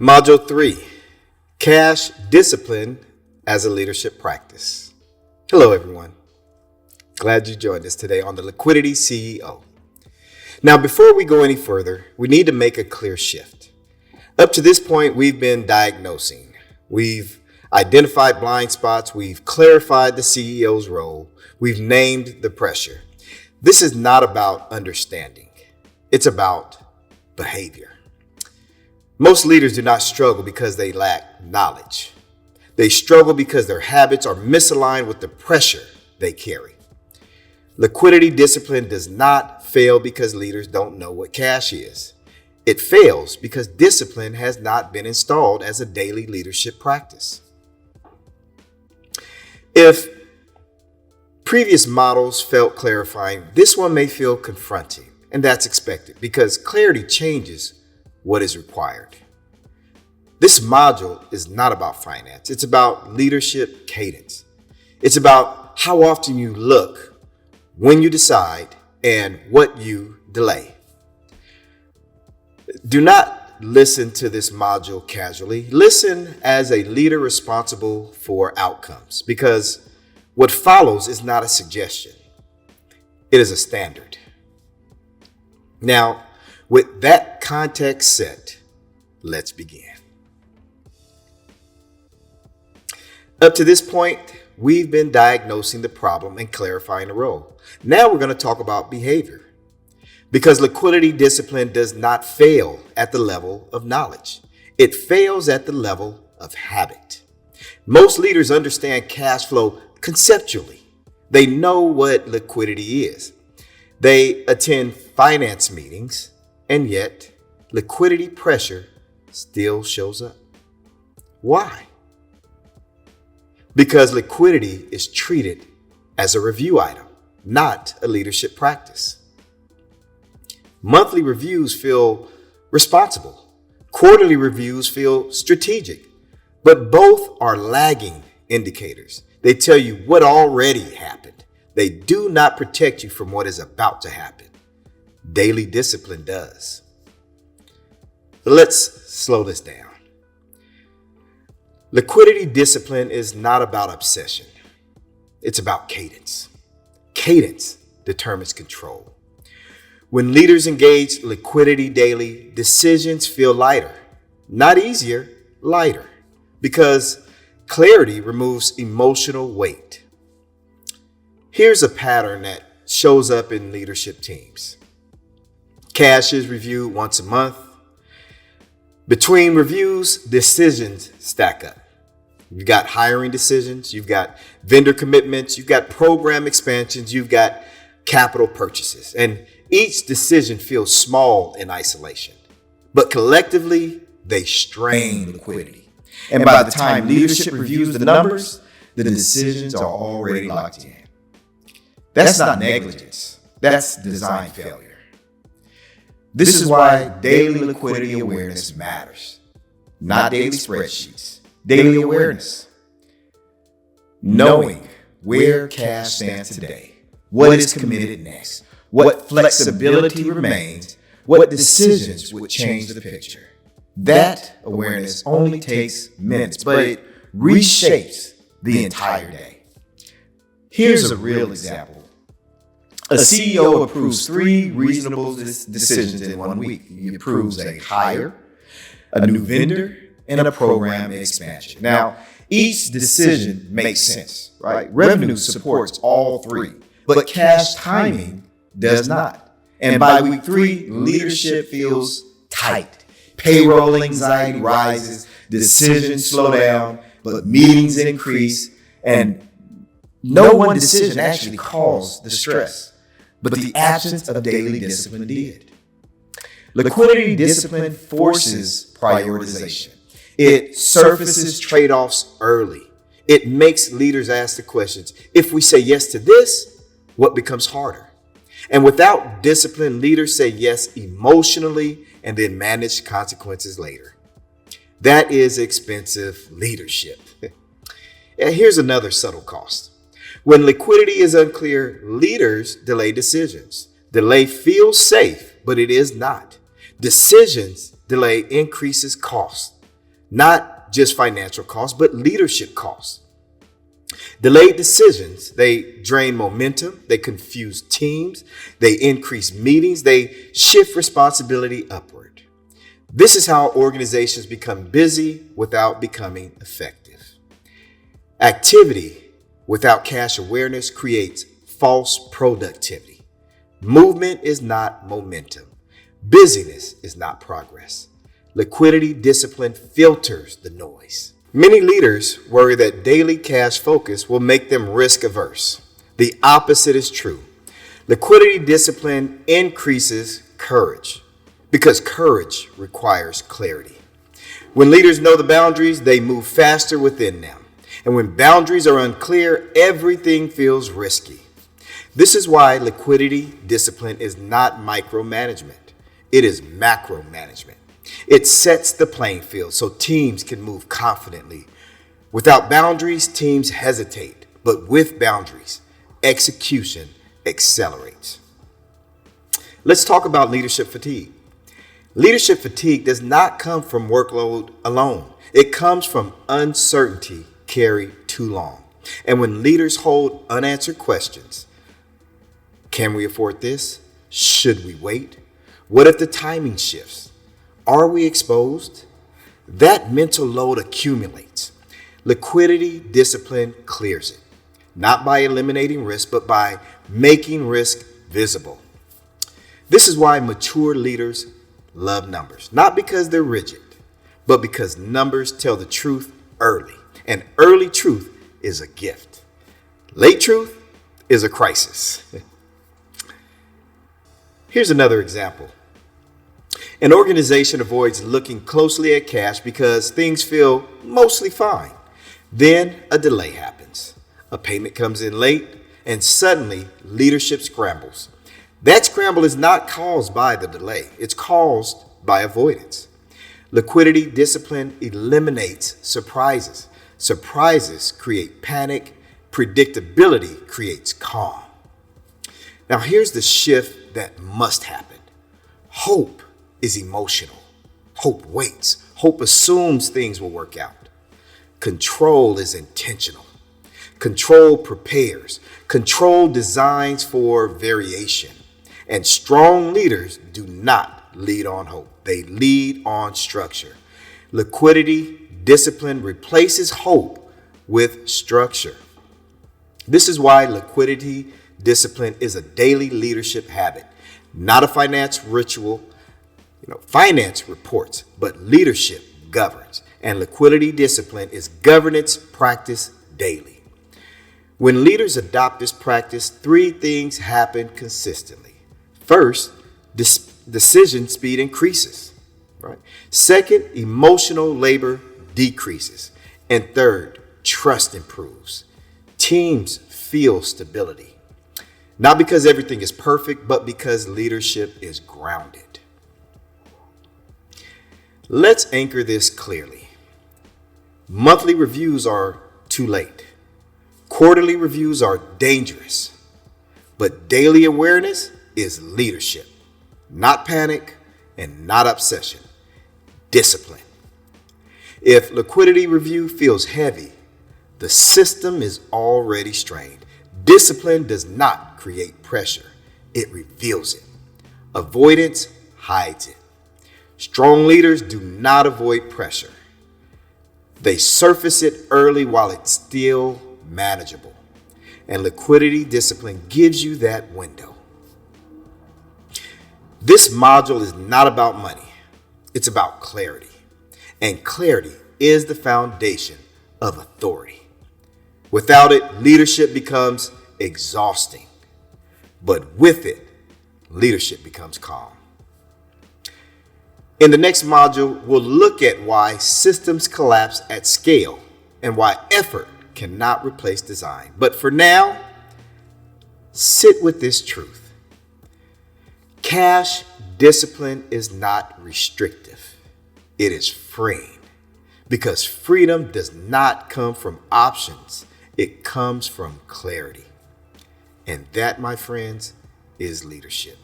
Module 3, Cash Discipline as a Leadership Practice. Hello, everyone. Glad you joined us today on the Liquidity CEO. Now, before we go any further, we need to make a clear shift. Up to this point, we've been diagnosing. We've identified blind spots. We've clarified the CEO's role. We've named the pressure. This is not about understanding. It's about behavior. Most leaders do not struggle because they lack knowledge. They struggle because their habits are misaligned with the pressure they carry. Liquidity discipline does not fail because leaders don't know what cash is. It fails because discipline has not been installed as a daily leadership practice. If previous models felt clarifying, this one may feel confronting, and that's expected because clarity changes what is required. This module is not about finance. It's about leadership cadence. It's about how often you look, when you decide, and what you delay. Do not listen to this module casually. Listen as a leader responsible for outcomes, because what follows is not a suggestion. It is a standard. Now, with that context set, let's begin. Up to this point, we've been diagnosing the problem and clarifying the role. Now we're going to talk about behavior, because liquidity discipline does not fail at the level of knowledge. It fails at the level of habit. Most leaders understand cash flow conceptually. They know what liquidity is. They attend finance meetings, and yet liquidity pressure still shows up. Why? Because liquidity is treated as a review item, not a leadership practice. Monthly reviews feel responsible. Quarterly reviews feel strategic, but both are lagging indicators. They tell you what already happened. They do not protect you from what is about to happen. Daily discipline does. Let's slow this down. Liquidity discipline is not about obsession. It's about cadence. Cadence determines control. When leaders engage liquidity daily, decisions feel lighter. Not easier, lighter. Because clarity removes emotional weight. Here's a pattern that shows up in leadership teams. Cash is reviewed once a month. Between reviews, decisions stack up. You've got hiring decisions, you've got vendor commitments, you've got program expansions, you've got capital purchases. And each decision feels small in isolation, but collectively they strain liquidity. And by the time leadership reviews the numbers, the decisions are already locked in. That's not negligence. That's design failure. This is why daily liquidity awareness matters. Not daily spreadsheets, daily awareness. Knowing where cash stands today, what is committed next, what flexibility remains, what decisions would change the picture. That awareness only takes minutes, but it reshapes the entire day. Here's a real example. A CEO approves 3 reasonable decisions in 1 week. He approves a hire, a new vendor, and a program expansion. Now, each decision makes sense, right? Revenue supports all 3, but cash timing does not. And by week 3, leadership feels tight. Payroll anxiety rises, decisions slow down, but meetings increase, and no one decision actually caused the stress, but the absence of daily discipline did. Liquidity discipline forces prioritization. It surfaces trade-offs early. It makes leaders ask the questions, if we say yes to this, what becomes harder? And without discipline, leaders say yes emotionally and then manage consequences later. That is expensive leadership. And here's another subtle cost. When liquidity is unclear, leaders delay decisions. Delay feels safe, but it is not. Decisions delay increases cost. not just financial costs, but leadership costs. Delayed decisions, they drain momentum, they confuse teams, they increase meetings, they shift responsibility upward. This is how organizations become busy without becoming effective. Activity without cash awareness creates false productivity. Movement is not momentum. Busyness is not progress. Liquidity discipline filters the noise. Many leaders worry that daily cash focus will make them risk averse. The opposite is true. Liquidity discipline increases courage because courage requires clarity. When leaders know the boundaries, they move faster within them. And when boundaries are unclear, everything feels risky. This is why liquidity discipline is not micromanagement. It is macro management. It sets the playing field so teams can move confidently. Without boundaries, teams hesitate, but with boundaries, execution accelerates. Let's talk about leadership fatigue. Leadership fatigue does not come from workload alone. It comes from uncertainty carried too long. And when leaders hold unanswered questions, can we afford this? Should we wait? What if the timing shifts? Are we exposed? That mental load accumulates. Liquidity discipline clears it, not by eliminating risk, but by making risk visible. This is why mature leaders love numbers, not because they're rigid, but because numbers tell the truth early, and early truth is a gift. Late truth is a crisis. Here's another example. An organization avoids looking closely at cash because things feel mostly fine. Then a delay happens. A payment comes in late, and suddenly leadership scrambles. That scramble is not caused by the delay. It's caused by avoidance. Liquidity discipline eliminates surprises. Surprises create panic. Predictability creates calm. Now here's the shift that must happen. Hope is emotional. Hope waits. Hope assumes things will work out. Control is intentional. Control prepares. Control designs for variation. And strong leaders do not lead on hope. They lead on structure. Liquidity discipline replaces hope with structure. This is why liquidity discipline is a daily leadership habit, not a finance ritual. Finance reports, but leadership governs. And liquidity discipline is governance practice daily. When leaders adopt this practice, three things happen consistently. First, decision speed increases. Right? Second, emotional labor decreases. And third, trust improves. Teams feel stability. Not because everything is perfect, but because leadership is grounded. Let's anchor this clearly. Monthly reviews are too late. Quarterly reviews are dangerous. But daily awareness is leadership, not panic and not obsession. Discipline. If liquidity review feels heavy, the system is already strained. Discipline does not create pressure. It reveals it. Avoidance hides it. Strong leaders do not avoid pressure. They surface it early while it's still manageable. And liquidity discipline gives you that window. This module is not about money. It's about clarity. And clarity is the foundation of authority. Without it, leadership becomes exhausting. But with it, leadership becomes calm. In the next module, we'll look at why systems collapse at scale and why effort cannot replace design. But for now, sit with this truth. Cash discipline is not restrictive. It is freeing. Because freedom does not come from options. It comes from clarity. And that, my friends, is leadership.